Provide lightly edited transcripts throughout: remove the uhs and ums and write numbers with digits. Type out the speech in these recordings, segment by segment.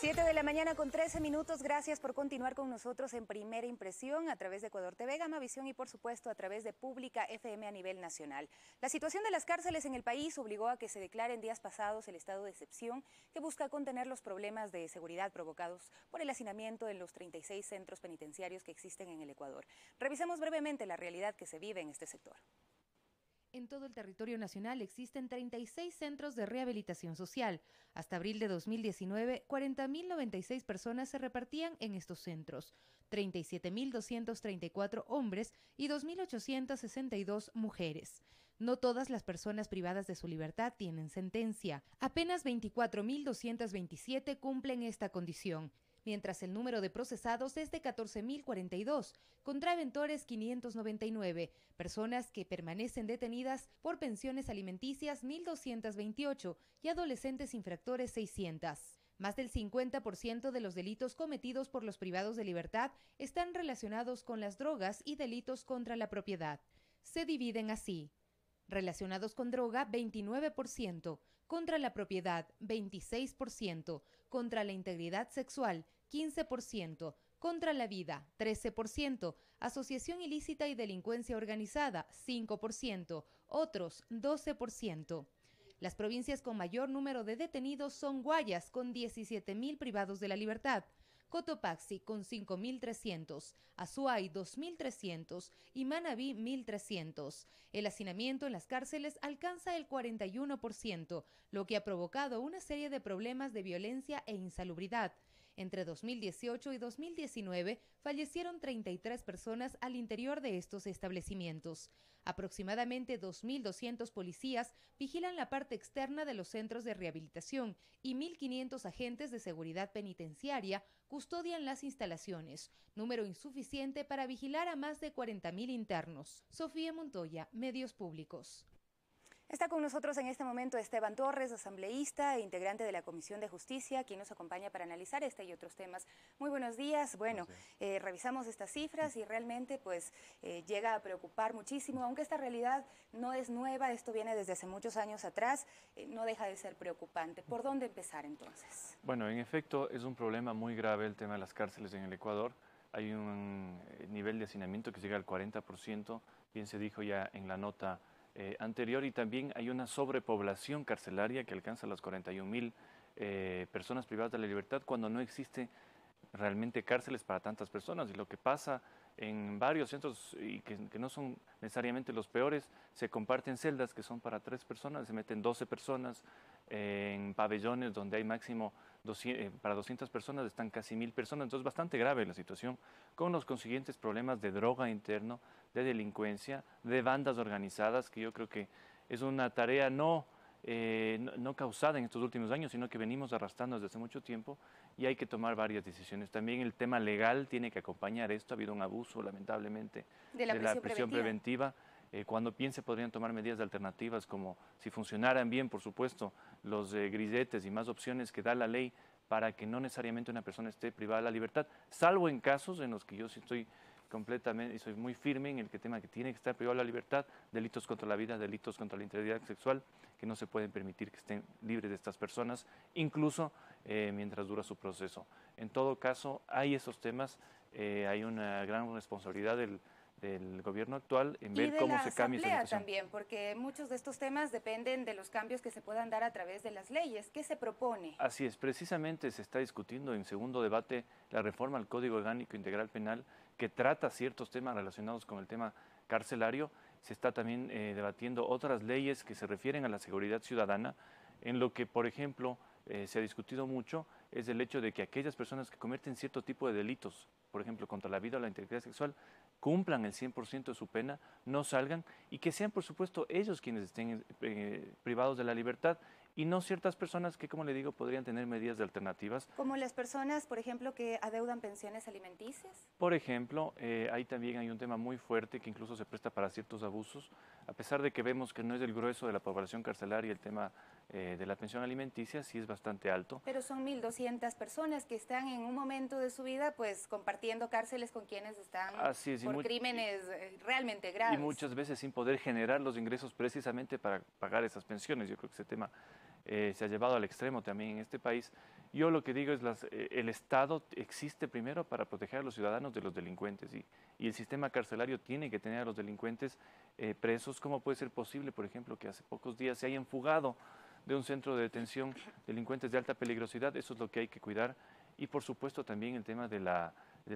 7 de la mañana con 13 minutos. Gracias por continuar con nosotros en Primera Impresión a través de Ecuador TV, Gamavisión y por supuesto a través de Pública FM a nivel nacional. La situación de las cárceles en el país obligó a que se declare en días pasados el estado de excepción que busca contener los problemas de seguridad provocados por el hacinamiento en los 36 centros penitenciarios que existen en el Ecuador. Revisemos brevemente la realidad que se vive en este sector. En todo el territorio nacional existen 36 centros de rehabilitación social. Hasta abril de 2019, 40.096 personas se repartían en estos centros, 37.234 hombres y 2.862 mujeres. No todas las personas privadas de su libertad tienen sentencia. Apenas 24.227 cumplen esta condición, mientras el número de procesados es de 14.042, contraventores 599, personas que permanecen detenidas por pensiones alimenticias 1.228 y adolescentes infractores 600. Más del 50% de los delitos cometidos por los privados de libertad están relacionados con las drogas y delitos contra la propiedad. Se dividen así: relacionados con droga, 29%, contra la propiedad, 26%, contra la integridad sexual, 15%, contra la vida, 13%, asociación ilícita y delincuencia organizada, 5%, otros, 12%. Las provincias con mayor número de detenidos son Guayas, con 17.000 privados de la libertad, Cotopaxi con 5.300, Azuay 2.300 y Manabí 1.300. El hacinamiento en las cárceles alcanza el 41%, lo que ha provocado una serie de problemas de violencia e insalubridad. Entre 2018 y 2019 fallecieron 33 personas al interior de estos establecimientos. Aproximadamente 2.200 policías vigilan la parte externa de los centros de rehabilitación y 1.500 agentes de seguridad penitenciaria custodian las instalaciones, número insuficiente para vigilar a más de 40.000 internos. Sofía Montoya, Medios Públicos. Está con nosotros en este momento Esteban Torres, asambleísta e integrante de la Comisión de Justicia, quien nos acompaña para analizar este y otros temas. Muy buenos días. Bueno, revisamos estas cifras y realmente llega a preocupar muchísimo, aunque esta realidad no es nueva, esto viene desde hace muchos años atrás, no deja de ser preocupante. ¿Por dónde empezar entonces? Bueno, en efecto es un problema muy grave el tema de las cárceles en el Ecuador. Hay un nivel de hacinamiento que llega al 40%, bien se dijo ya en la nota anterior, y también hay una sobrepoblación carcelaria que alcanza las 41.000 personas privadas de la libertad cuando no existe realmente cárceles para tantas personas. Y lo que pasa en varios centros, y que no son necesariamente los peores, se comparten celdas que son para 3 personas, se meten 12 personas, en pabellones donde hay máximo para 200 personas están casi 1.000 personas. Entonces, bastante grave la situación, con los consiguientes problemas de droga interno, de delincuencia, de bandas organizadas, que yo creo que es una tarea no causada en estos últimos años, sino que venimos arrastrando desde hace mucho tiempo, y hay que tomar varias decisiones. También el tema legal tiene que acompañar esto. Ha habido un abuso, lamentablemente, de la prisión preventiva. Cuando bien se podrían tomar medidas alternativas, como si funcionaran bien, por supuesto, los grilletes y más opciones que da la ley para que no necesariamente una persona esté privada de la libertad, salvo en casos en los que yo sí estoy completamente, y soy muy firme en el tema que tiene que estar privado de la libertad, delitos contra la vida, delitos contra la integridad sexual, que no se pueden permitir que estén libres de estas personas, incluso mientras dura su proceso. En todo caso, hay esos temas, hay una gran responsabilidad del gobierno actual en ver cómo se cambia esa situación. También, porque muchos de estos temas dependen de los cambios que se puedan dar a través de las leyes. ¿Qué se propone? Así es, precisamente se está discutiendo en segundo debate la reforma al Código Orgánico Integral Penal, que trata ciertos temas relacionados con el tema carcelario. Se está también debatiendo otras leyes que se refieren a la seguridad ciudadana, en lo que, por ejemplo, se ha discutido mucho es el hecho de que aquellas personas que cometen cierto tipo de delitos, por ejemplo, contra la vida o la integridad sexual, cumplan el 100% de su pena, no salgan, y que sean, por supuesto, ellos quienes estén privados de la libertad, y no ciertas personas que, como le digo, podrían tener medidas de alternativas. Como las personas, por ejemplo, que adeudan pensiones alimenticias. Por ejemplo, ahí también hay un tema muy fuerte que incluso se presta para ciertos abusos, a pesar de que vemos que no es el grueso de la población carcelaria el tema de la pensión alimenticia, sí es bastante alto. Pero son 1.200 personas que están en un momento de su vida compartiendo cárceles con quienes están por crímenes realmente graves. Y muchas veces sin poder generar los ingresos precisamente para pagar esas pensiones. Yo creo que ese tema se ha llevado al extremo también en este país. Yo lo que digo es el Estado existe primero para proteger a los ciudadanos de los delincuentes y el sistema carcelario tiene que tener a los delincuentes presos. ¿Cómo puede ser posible, por ejemplo, que hace pocos días se hayan fugado de un centro de detención delincuentes de alta peligrosidad? Eso es lo que hay que cuidar. Y por supuesto también el tema de la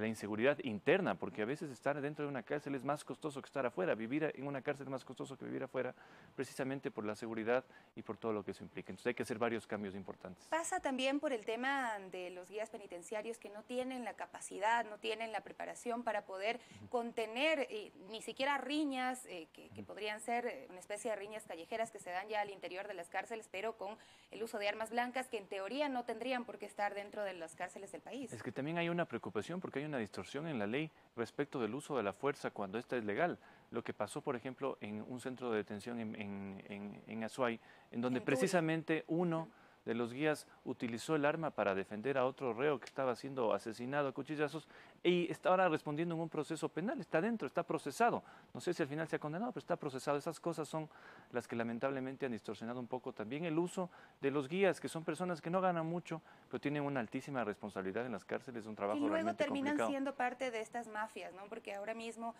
inseguridad interna, porque a veces estar dentro de una cárcel es más costoso que estar afuera. Vivir en una cárcel es más costoso que vivir afuera, precisamente por la seguridad y por todo lo que eso implica. Entonces hay que hacer varios cambios importantes. Pasa también por el tema de los guías penitenciarios que no tienen la capacidad, no tienen la preparación para poder contener ni siquiera riñas, que podrían ser una especie de riñas callejeras que se dan ya al interior de las cárceles, pero con el uso de armas blancas que en teoría no tendrían por qué estar dentro de las cárceles del país. Es que también hay una preocupación porque hay una distorsión en la ley respecto del uso de la fuerza cuando esta es legal. Lo que pasó, por ejemplo, en un centro de detención en Azuay, en donde precisamente uno de los guías utilizó el arma para defender a otro reo que estaba siendo asesinado a cuchillazos y está ahora respondiendo en un proceso penal, está dentro, está procesado. No sé si al final se ha condenado, pero está procesado. Esas cosas son las que lamentablemente han distorsionado un poco también el uso de los guías, que son personas que no ganan mucho, pero tienen una altísima responsabilidad en las cárceles, un trabajo realmente complicado. Y luego terminan siendo parte de estas mafias, ¿no? Porque ahora mismo,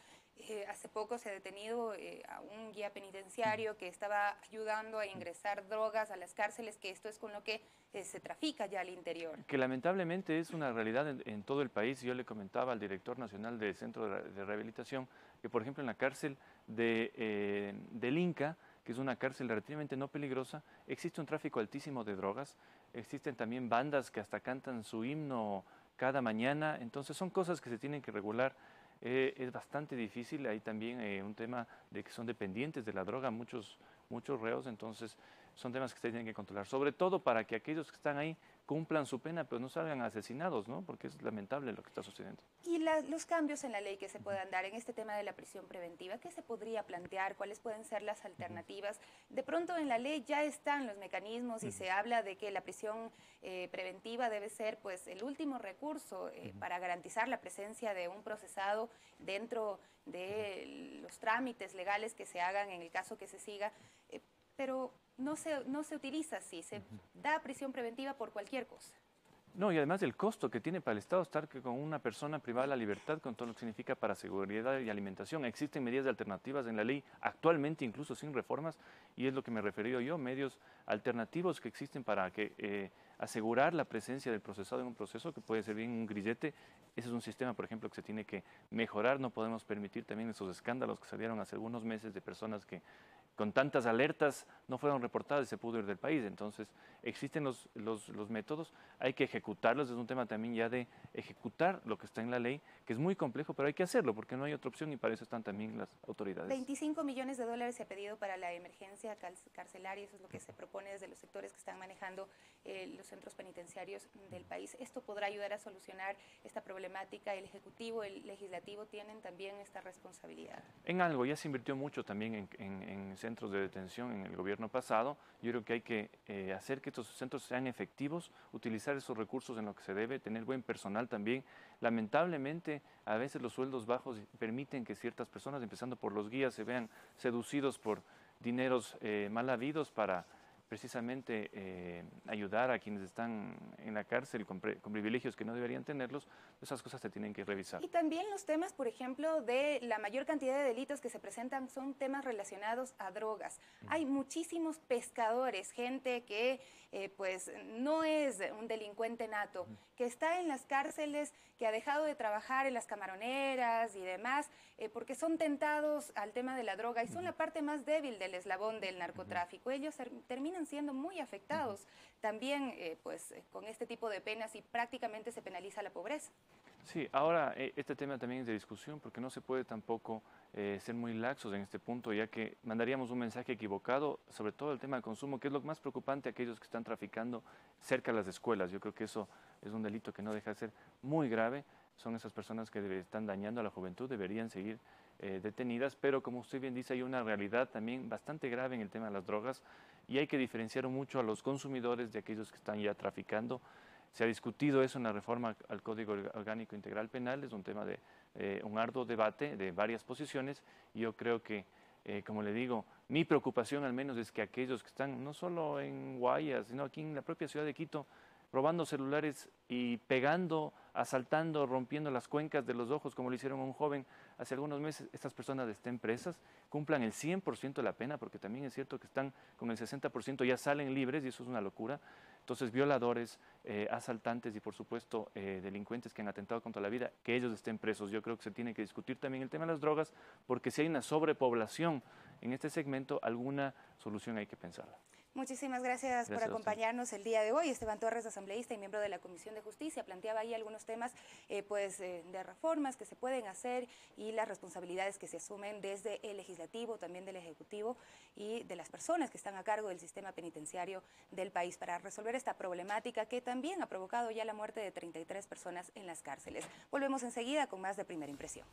hace poco se ha detenido a un guía penitenciario que estaba ayudando a ingresar drogas a las cárceles, que esto es con lo que se trafica ya al interior. Que lamentablemente es una realidad en todo el país. Yo le comentaba al director nacional del Centro de Rehabilitación que, por ejemplo, en la cárcel del Inca, que es una cárcel relativamente no peligrosa, existe un tráfico altísimo de drogas, existen también bandas que hasta cantan su himno cada mañana, entonces son cosas que se tienen que regular. Es bastante difícil, hay también un tema de que son dependientes de la droga muchos reos, entonces son temas que se tienen que controlar, sobre todo para que aquellos que están ahí cumplan su pena, pero no salgan asesinados, ¿no? Porque es lamentable lo que está sucediendo. Y los cambios en la ley que se puedan dar en este tema de la prisión preventiva, ¿qué se podría plantear? ¿Cuáles pueden ser las alternativas? De pronto en la ley ya están los mecanismos y se habla de que la prisión preventiva debe ser pues el último recurso para garantizar la presencia de un procesado dentro de los trámites legales que se hagan en el caso que se siga, pero no se utiliza así, se da prisión preventiva por cualquier cosa. No, y además el costo que tiene para el Estado estar con una persona privada de la libertad, con todo lo que significa para seguridad y alimentación. Existen medidas alternativas en la ley, actualmente incluso sin reformas, y es lo que me he referido yo, medios alternativos que existen para asegurar la presencia del procesado en un proceso que puede ser bien un grillete. Ese es un sistema, por ejemplo, que se tiene que mejorar. No podemos permitir también esos escándalos que salieron hace algunos meses de personas que con tantas alertas no fueron reportadas y se pudo ir del país. Entonces, existen los métodos, hay que ejecutarlos. Es un tema también ya de ejecutar lo que está en la ley, que es muy complejo, pero hay que hacerlo porque no hay otra opción y para eso están también las autoridades. 25 millones de dólares se ha pedido para la emergencia carcelaria, eso es lo que se propone desde los sectores que están manejando los centros penitenciarios del país. ¿Esto podrá ayudar a solucionar esta problemática? ¿El Ejecutivo, el Legislativo tienen también esta responsabilidad? En algo, ya se invirtió mucho también en centros de detención en el gobierno pasado. Yo creo que hay que hacer que estos centros sean efectivos, utilizar esos recursos en lo que se debe, tener buen personal también. Lamentablemente, a veces los sueldos bajos permiten que ciertas personas, empezando por los guías, se vean seducidos por dineros mal habidos para precisamente ayudar a quienes están en la cárcel con privilegios que no deberían tenerlos. Esas cosas se tienen que revisar. Y también los temas, por ejemplo, de la mayor cantidad de delitos que se presentan son temas relacionados a drogas. Hay muchísimos pescadores, gente que pues no es un delincuente nato, que está en las cárceles, que ha dejado de trabajar en las camaroneras y demás, porque son tentados al tema de la droga y son la parte más débil del eslabón del narcotráfico. Ellos terminan siendo muy afectados también pues con este tipo de penas y prácticamente se penaliza la pobreza. Sí, ahora este tema también es de discusión porque no se puede tampoco ser muy laxos en este punto, ya que mandaríamos un mensaje equivocado, sobre todo el tema del consumo, que es lo más preocupante a aquellos que están traficando cerca de las escuelas. Yo creo que eso es un delito que no deja de ser muy grave. Son esas personas que están dañando a la juventud, deberían seguir detenidas, pero como usted bien dice, hay una realidad también bastante grave en el tema de las drogas y hay que diferenciar mucho a los consumidores de aquellos que están ya traficando. Se ha discutido eso en la reforma al Código Orgánico Integral Penal, es un tema de un arduo debate de varias posiciones y yo creo que como le digo, mi preocupación al menos es que aquellos que están no solo en Guayas, sino aquí en la propia ciudad de Quito, robando celulares y pegando, asaltando, rompiendo las cuencas de los ojos, como lo hicieron a un joven hace algunos meses, estas personas estén presas, cumplan el 100% de la pena, porque también es cierto que están con el 60%, ya salen libres y eso es una locura. Entonces, violadores, asaltantes y, por supuesto, delincuentes que han atentado contra la vida, que ellos estén presos. Yo creo que se tiene que discutir también el tema de las drogas, porque si hay una sobrepoblación en este segmento, alguna solución hay que pensarla. Muchísimas gracias por acompañarnos el día de hoy. Esteban Torres, asambleísta y miembro de la Comisión de Justicia, planteaba ahí algunos temas de reformas que se pueden hacer y las responsabilidades que se asumen desde el legislativo, también del ejecutivo y de las personas que están a cargo del sistema penitenciario del país para resolver esta problemática que también ha provocado ya la muerte de 33 personas en las cárceles. Volvemos enseguida con más de Primera Impresión.